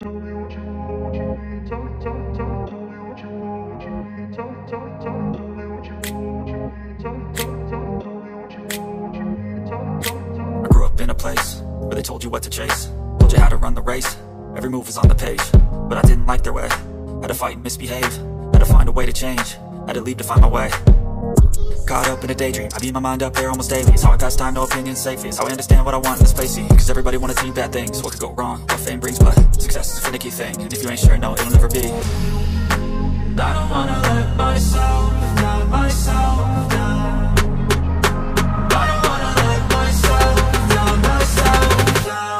I grew up in a place where they told you what to chase, told you how to run the race. Every move was on the page, but I didn't like their way. Had to fight and misbehave, had to find a way to change, had to leave to find my way. Caught up in a daydream, I beat my mind up there almost daily. It's how I pass time, no opinions safely. It's how I understand what I want in this place. Cause everybody wanna see bad things. What could go wrong? What fame brings, but success is a finicky thing. And if you ain't sure, no, it'll never be. And I don't wanna let myself down, myself down. I don't wanna let myself down, myself down.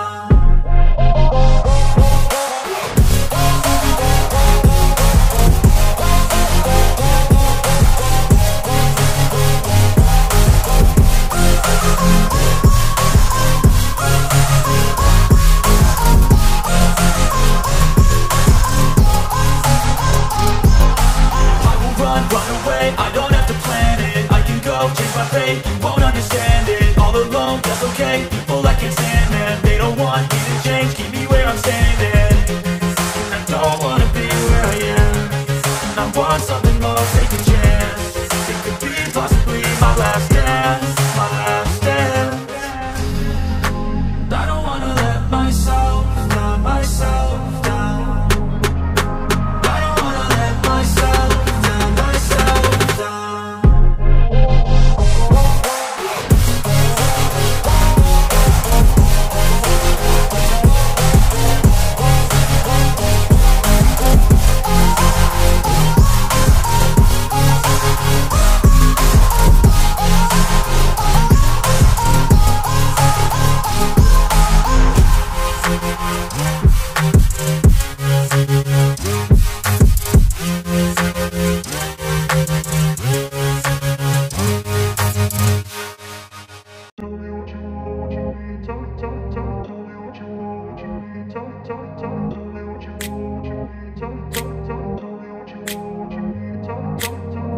Run away, I don't have to plan it. I can go change my fate, you won't understand it. All alone, that's okay, people I can't stand them. They don't want me to change, keep me where I'm standing. And I don't wanna be where I am, and I want something more, take a chance. It could be possibly my last dance, my last dance. I don't wanna let myself down, myself down. I don't wanna let myself down, myself down.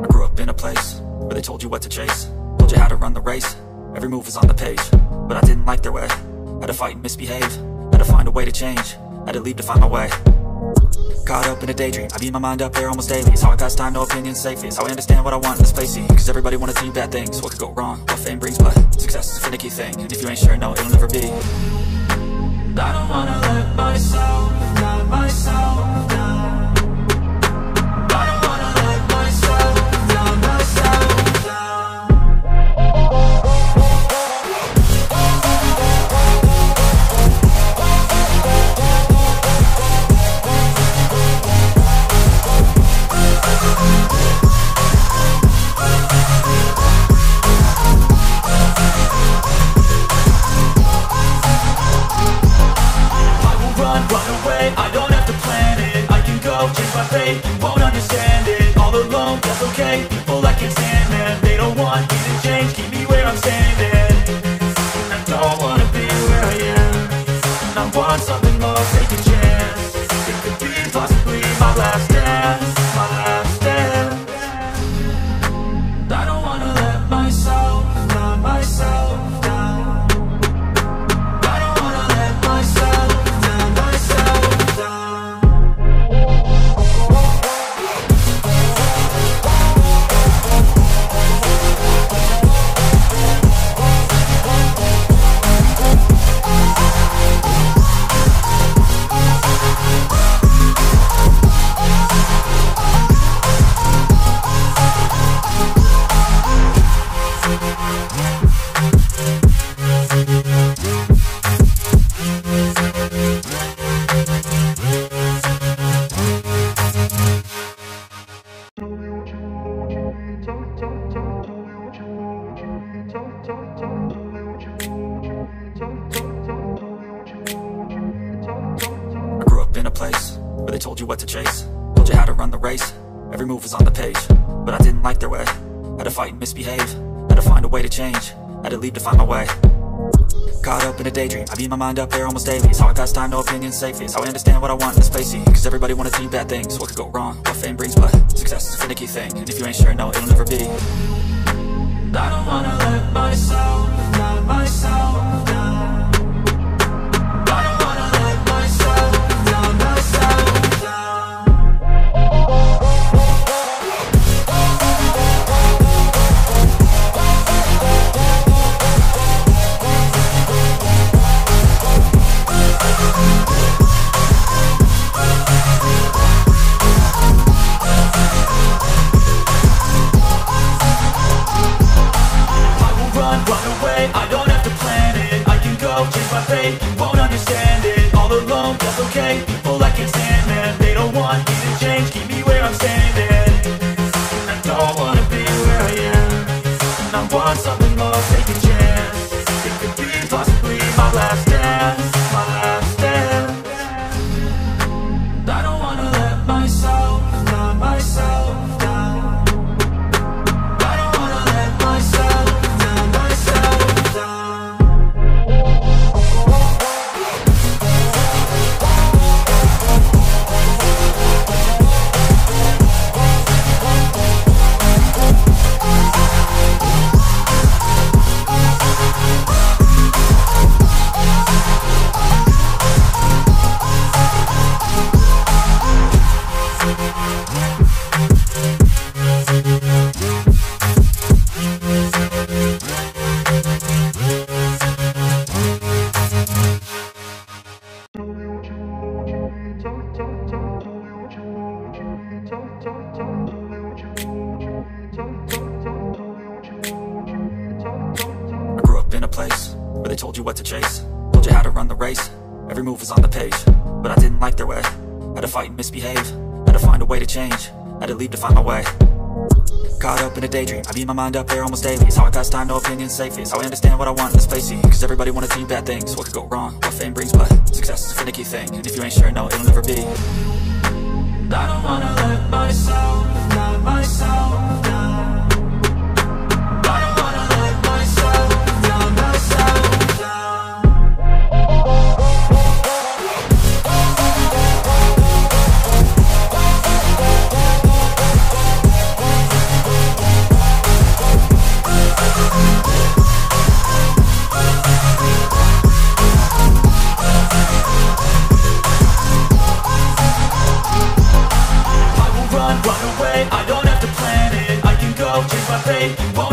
I grew up in a place where they told you what to chase, told you how to run the race. Every move was on the page, but I didn't like their way. Had to fight and misbehave, had to find a way to change, had to leave to find my way. Caught up in a daydream, I beat my mind up there almost daily. It's how I pass time, no opinions safely. It's how I understand what I want in this place. Cause everybody wanna see bad things. What could go wrong? What fame brings, but success is a finicky thing. And if you ain't sure, no, it'll never be. And I don't wanna let myself down, myself down. I don't wanna let myself down, myself down. Run away, I don't have to plan it. I can go change my fate, you won't understand it. All alone, that's okay, people I can't stand them. They don't want me to change, keep me where I'm standing. And I don't wanna be where I am, and I want something more, take a chance. It could be possibly my last dance, my last dance. I don't wanna let myself down, myself down. I don't wanna let myself down, myself down. I grew up in a place where they told you what to chase, told you how to run the race. Every move was on the page, but I didn't like their way. Had to fight and misbehave, had to find a way to change, had to leave to find my way. Caught up in a daydream, I beat my mind up there almost daily. It's how I pass time, no opinions safely. It's how I understand what I want in this place. Cause everybody wanna see bad things. What could go wrong? What fame brings, but success is a finicky thing. And if you ain't sure, no, it'll never be. And I don't wanna let myself down, myself down. I don't wanna let myself down, myself down. people I can't stand, man. They don't want me to change, keep me where I'm standing. I don't wanna be where I am, and I want something more, take a chance. It could be possibly my last dance, my last dance. I don't wanna let myself down, myself down. I don't wanna let myself down, myself down. I grew up in a place where they told you what to chase, told you how to run the race, every move was on the page. But I didn't like their way, had to fight and misbehave, had to find a way to change, had to leave to find my way. Caught up in a daydream, I beat my mind up there almost daily. It's how I pass time, no opinion safely. It's how I understand what I want in this place. See, cause everybody wanna see bad things. What could go wrong, what fame brings, but success is a finicky thing, and if you ain't sure, no, it'll never be. I don't wanna let myself down, myself down. I don't wanna let myself down, myself down. Run away, I don't have to plan it. I can go change my fate, you won't